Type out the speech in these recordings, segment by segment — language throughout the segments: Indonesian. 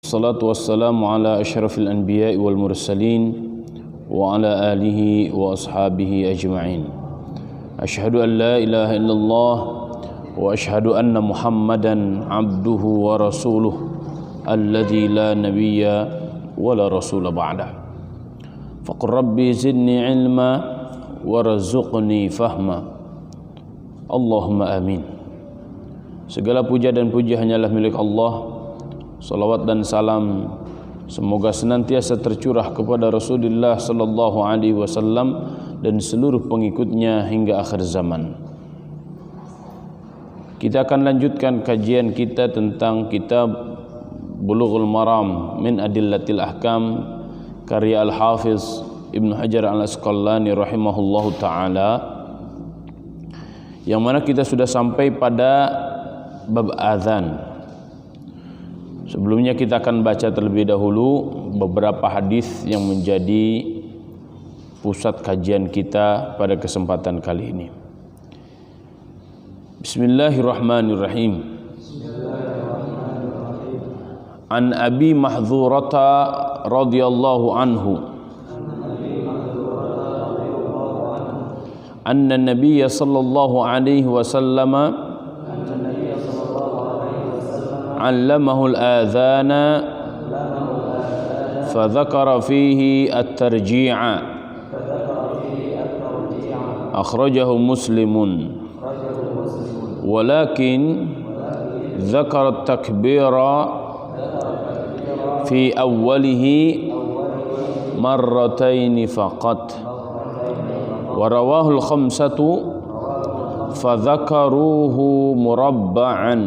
Salatu wassalamu ala asyrafil anbiya'i wal mursalin wa ala alihi wa ashabihi ajma'in. Asyhadu an la ilaha illallah wa asyhadu anna Muhammadan abduhu wa rasuluh alladzi la nabiyya wa la rasula ba'dah. Faqur rabbi zidni ilma warzuqni fahma. Allahumma amin. Segala puja dan puji hanyalah milik Allah. Salawat dan salam semoga senantiasa tercurah kepada Rasulullah sallallahu alaihi wasallam dan seluruh pengikutnya hingga akhir zaman. Kita akan lanjutkan kajian kita tentang kitab Bulughul Maram min Adillatil Ahkam karya Al-Hafiz Ibnu Hajar Al-Asqalani rahimahullahu taala, yang mana kita sudah sampai pada bab azan. Sebelumnya kita akan baca terlebih dahulu beberapa hadis yang menjadi pusat kajian kita pada kesempatan kali ini. Bismillahirrahmanirrahim. An Abi Mahdzurata radhiyallahu anhu anna Nabiyya sallallahu alaihi wasallam علمه الآذان فذكر فيه الترجيع أخرجه مسلم ولكن ذكر التكبير في أوله مرتين فقط ورواه الخمسة فذكروه مربعا.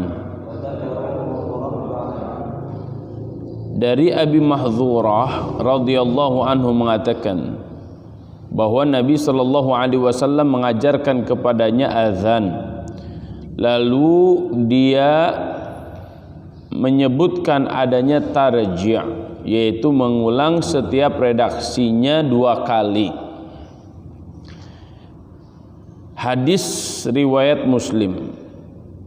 Dari Abi Mahdzurah radhiyallahu anhu mengatakan bahwa Nabi sallallahu alaihi wasallam mengajarkan kepadanya azan, lalu dia menyebutkan adanya tarji', yaitu mengulang setiap redaksinya 2 kali. Hadis riwayat Muslim.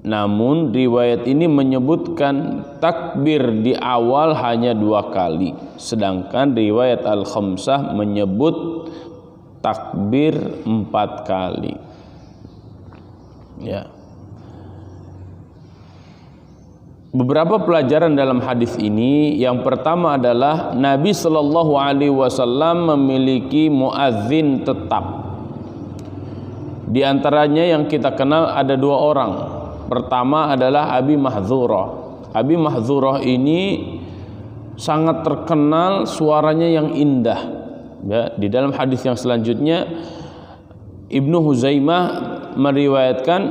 Namun riwayat ini menyebutkan takbir di awal hanya 2 kali, sedangkan riwayat Al-Khamsah menyebut takbir 4 kali. Ya. Beberapa pelajaran dalam hadis ini. Yang pertama adalah Nabi sallallahu alaihi wasallam memiliki muadzin tetap. Di antaranya yang kita kenal ada 2 orang. Pertama adalah Abi Mahdzurah. Abi Mahdzurah ini sangat terkenal suaranya yang indah. Ya, di dalam hadis yang selanjutnya Ibnu Huzaimah meriwayatkan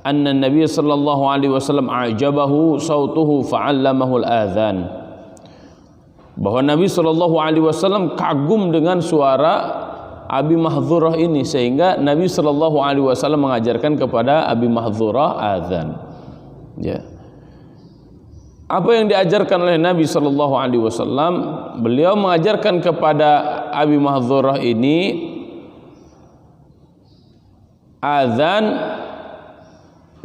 anna Nabi sallallahu alaihi wasallam ajabahu sautuhu fa'allamahu al-adzan. Bahwa Nabi sallallahu alaihi wasallam kagum dengan suara Abi Mahdzurah ini, sehingga Nabi sallallahu alaihi wasallam mengajarkan kepada Abi Mahdzurah azan. Ya. Apa yang diajarkan oleh Nabi sallallahu alaihi wasallam? Beliau mengajarkan kepada Abi Mahdzurah ini azan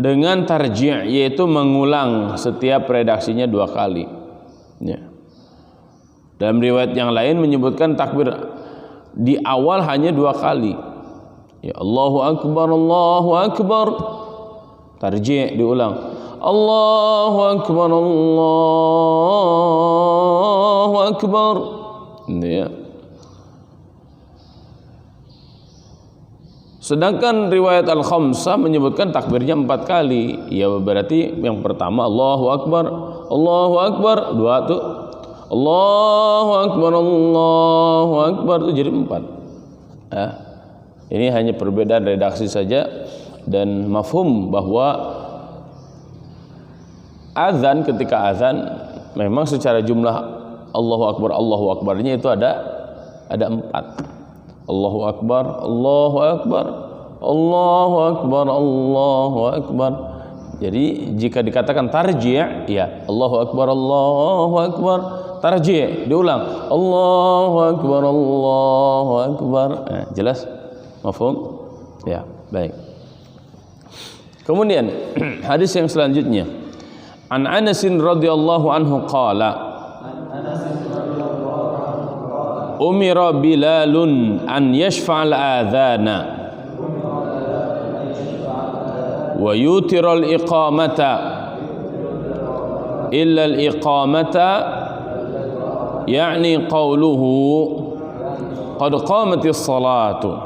dengan tarji', yaitu mengulang setiap redaksinya 2 kali. Ya. Dalam riwayat yang lain menyebutkan takbir di awal hanya 2 kali. Ya, Allahu Akbar, Allahu Akbar. Tarji' diulang. Allahu Akbar, Allahu Akbar. Ya. Sedangkan riwayat Al-Khamsah menyebutkan takbirnya 4 kali. Ya, berarti yang pertama Allahu Akbar, Allahu Akbar, 2 tuh Allahu Akbar, Allahu Akbar, itu jadi 4. Ini hanya perbedaan redaksi saja, dan mafhum bahwa azan, ketika azan memang secara jumlah Allahu Akbarnya itu ada 4. Allahu Akbar, Allahu Akbar, Allahu Akbar, Allahu Akbar. Jadi jika dikatakan tarji', ya Allahu Akbar, Allahu Akbar. Tarji' diulang Allahu Akbar, Allahu Akbar. Jelas? Mafhum? Ya, baik. Kemudian hadis yang selanjutnya, An Anas radhiyallahu anhu qala, umira Bilalun an yashfa'al adhana wa yutiral iqamata illa al iqamata yani qawluhu qad qamatis salatu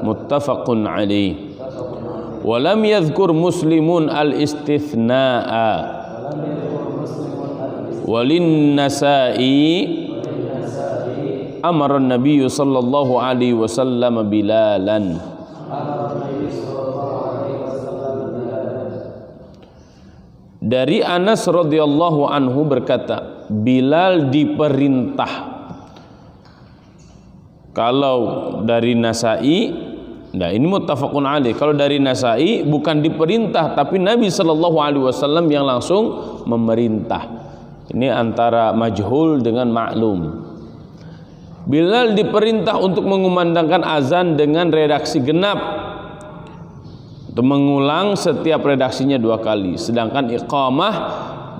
muttafaqun alaih wa lam yadhkur Muslimun al istithna'a walin Nasa'i amara Nabi sallallahu alaihi wasallam Bilalan. Dari Anas radhiyallahu anhu berkata, Bilal diperintah. Kalau dari Nasa'i, nah ini muttafaqun alaih. Kalau dari Nasa'i bukan diperintah, tapi Nabi sallallahu alaihi wasallam yang langsung memerintah. Ini antara majhul dengan maklum. Bilal diperintah untuk mengumandangkan azan dengan redaksi genap, untuk mengulang setiap redaksinya 2 kali, sedangkan iqamah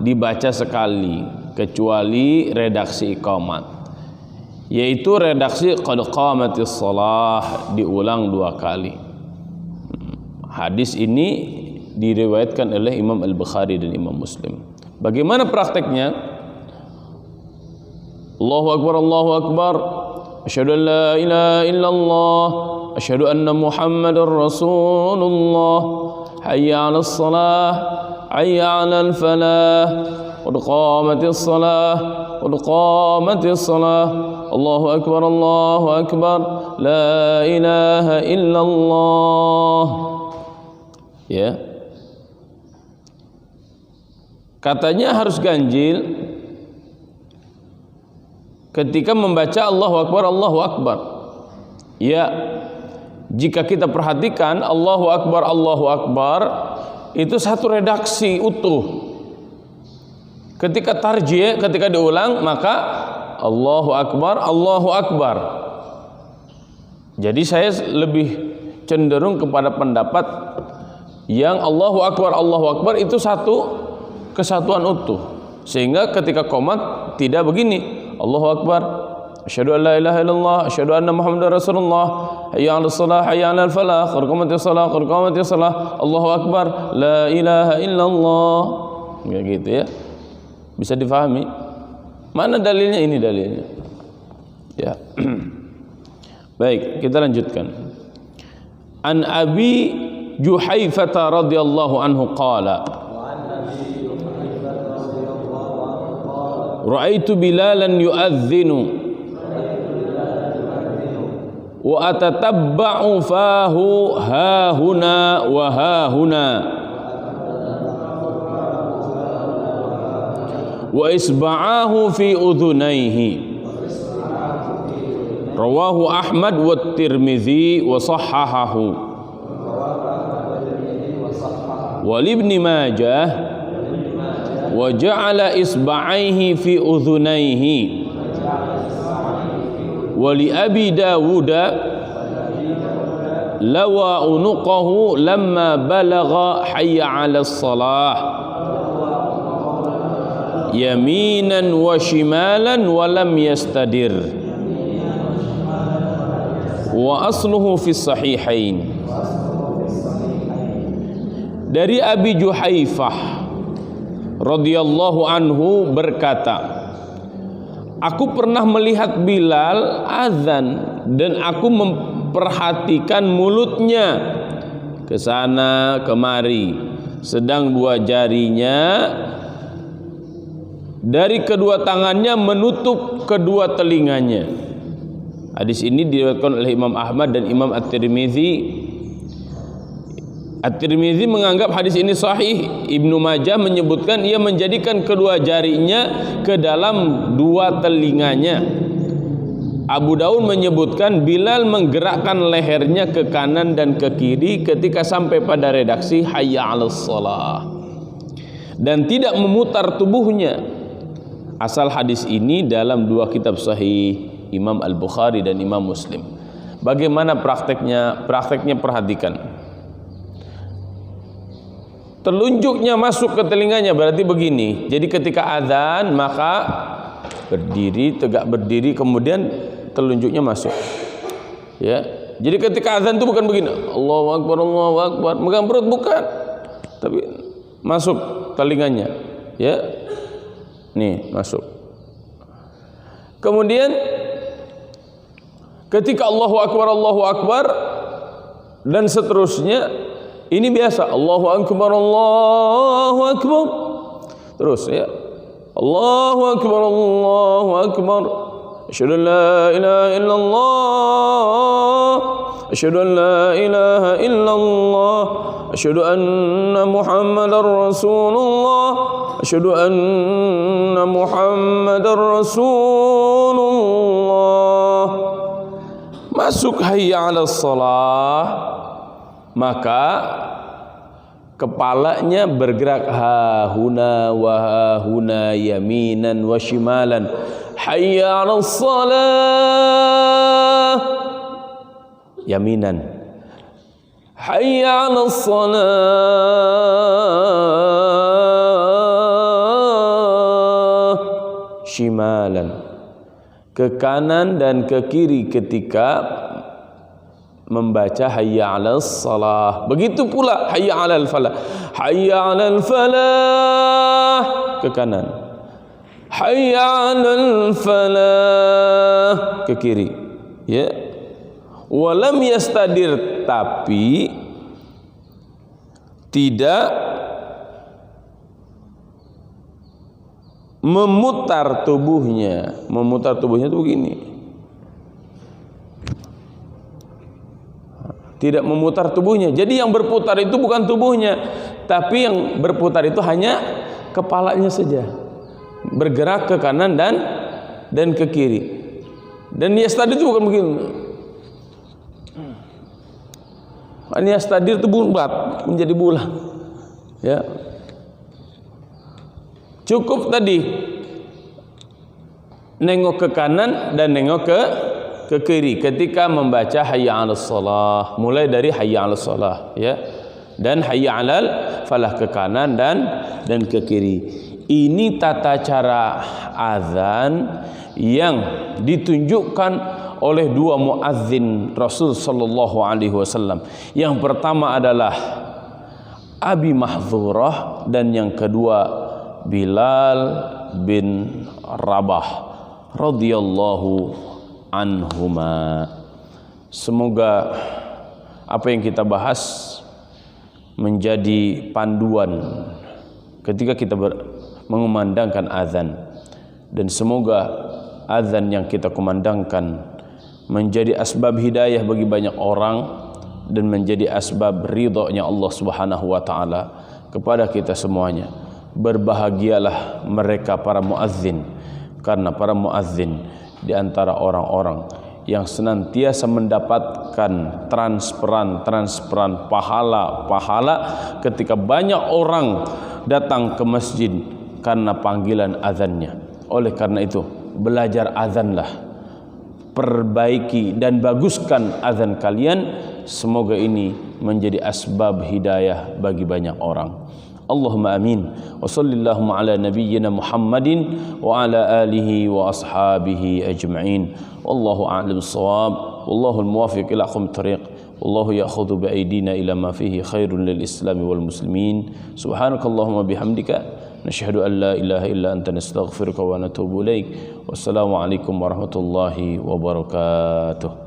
dibaca sekali, kecuali redaksi iqamat, yaitu redaksi qad qamatis shalah diulang 2 kali. Hadis ini diriwayatkan oleh Imam Al-Bukhari dan Imam Muslim. Bagaimana prakteknya? Allahu Akbar, Allahu Akbar, asyhadu an la ilaha illallah, asyhadu anna Muhammadar Rasulullah, hayya 'alas shalah, hayya 'alal falah, qad qamatis shalah, qad qamatis shalah, Allahu Akbar, la ilaha illallah. Ya. Katanya harus ganjil ketika membaca Allahu Akbar, Allahu Akbar. Ya, jika kita perhatikan Allahu Akbar itu satu redaksi utuh. Ketika tarjih, ketika diulang maka Allahu Akbar, Allahu Akbar. Jadi saya lebih cenderung kepada pendapat yang Allahu Akbar itu satu kesatuan utuh, sehingga ketika qomat tidak begini Allahu Akbar, asyhadu an la ilaha illallah, asyhadu anna Muhammadar Rasulullah, hayya 'alas shalah, hayya 'alal falah, qad qamatis shalah, qad qamatis shalah, Allahu Akbar, la ilaha illallah. Ya gitu ya. Bisa difahami? Mana dalilnya? Ini dalilnya. Ya. Baik, kita lanjutkan. An Abi Juhaifah radhiyallahu anhu qala, ra'aitu Bilalan yu'adhdhinu wa atatabba'u fahu hahuna wa hahuna wa isba'ahu fi udhunayhi. Rawahu Ahmad wa Tirmidzi wa sahhahahu. Wa Ibnu Majah wa ja'ala isba'aihi fi udhunayhi. Wa li Abi Dawud lawa unuqahu lamma balagha hayya 'alas shalah yaminan wa shimalan wa lam yastadir. Wa asluhu fi sahihain. Dari Abi Juhaifah radhiyallahu anhu berkata, aku pernah melihat Bilal azan dan aku memperhatikan mulutnya ke sana kemari, sedang 2 jarinya dari kedua tangannya menutup kedua telinganya. Hadis ini diriwayatkan oleh Imam Ahmad dan Imam At-Tirmidzi. At-Tirmidzi menganggap hadis ini sahih. Ibnu Majah menyebutkan ia menjadikan kedua jarinya ke dalam 2 telinganya. Abu Daud menyebutkan Bilal menggerakkan lehernya ke kanan dan ke kiri ketika sampai pada redaksi hayya 'alas shalah dan tidak memutar tubuhnya. Asal hadis ini dalam 2 kitab sahih, Imam Al-Bukhari dan Imam Muslim. Bagaimana prakteknya? Prakteknya perhatikan. Telunjuknya masuk ke telinganya berarti begini. Jadi ketika azan maka berdiri, tegak berdiri, kemudian telunjuknya masuk. Ya, jadi ketika azan itu bukan begini, Allahu Akbar, megang perut bukan, tapi masuk telinganya. Ya, nih masuk. Kemudian ketika Allahu Akbar dan seterusnya, ini biasa, Allahu Akbar, terus ya, Allahu Akbar, asyhadu an la ilaha illallah, asyhadu an la ilaha illallah, asyhadu anna Muhammadar Rasulullah, asyhadu anna Muhammadar Rasulullah. Masuk hayya 'alas shalah, maka kepalanya bergerak hahuna wa hahuna, yaminan wa shimalan. Hayya 'alas shalah, yaminan. Hayya 'alas shalah, shimalan. Ke kanan dan ke kiri ketika membaca hayya 'alas shalah. Begitu pula hayya 'alal falah. Hayya 'alal falah, ke kanan. Hayya 'alal falah, ke kiri. Ya. Walam yastadir, tapi tidak memutar tubuhnya. Memutar tubuhnya itu begini. Tidak memutar tubuhnya. Jadi yang berputar itu bukan tubuhnya, tapi yang berputar itu hanya kepalanya saja. Bergerak ke kanan dan ke kiri. Dan yastadir itu bukan begini. Yastadir itu bulat, menjadi bulat. Ya. Cukup tadi nengok ke kanan dan nengok ke kiri ketika membaca hayya 'alas shalah. Mulai dari hayya 'alas shalah, ya. Dan hayya 'alal falah, ke kanan dan ke kiri. Ini tata cara azan yang ditunjukkan oleh dua muazzin Rasul sallallahu alaihi wasallam. Yang pertama adalah Abi Mahdzurah dan yang kedua Bilal bin Rabah radhiyallahu anhuma. Semoga apa yang kita bahas menjadi panduan ketika kita mengumandangkan azan, dan semoga azan yang kita kumandangkan menjadi asbab hidayah bagi banyak orang dan menjadi asbab ridhonya Allah Subhanahu wa taala kepada kita semuanya. Berbahagialah mereka para muazzin, karena para muazzin di antara orang-orang yang senantiasa mendapatkan transferan pahala ketika banyak orang datang ke masjid karena panggilan azannya. Oleh karena itu, belajar azanlah, perbaiki dan baguskan azan kalian. Semoga ini menjadi asbab hidayah bagi banyak orang. Allahumma amin. Wa sallallahu ala nabiyyina Muhammadin wa ala alihi wa ashabihi ajma'in. Wallahu a'lam bissawab. Wallahu al-muwaffiq ila aqwamit thariq. Wallahu ya'khudhu bi aydina ila ma fihi khairun lil Islam wal muslimin. Subhanakallahumma bihamdika nashhadu an la ilaha illa anta nastaghfiruka wa natubu ilaik. Wassalamu alaikum warahmatullahi wabarakatuh.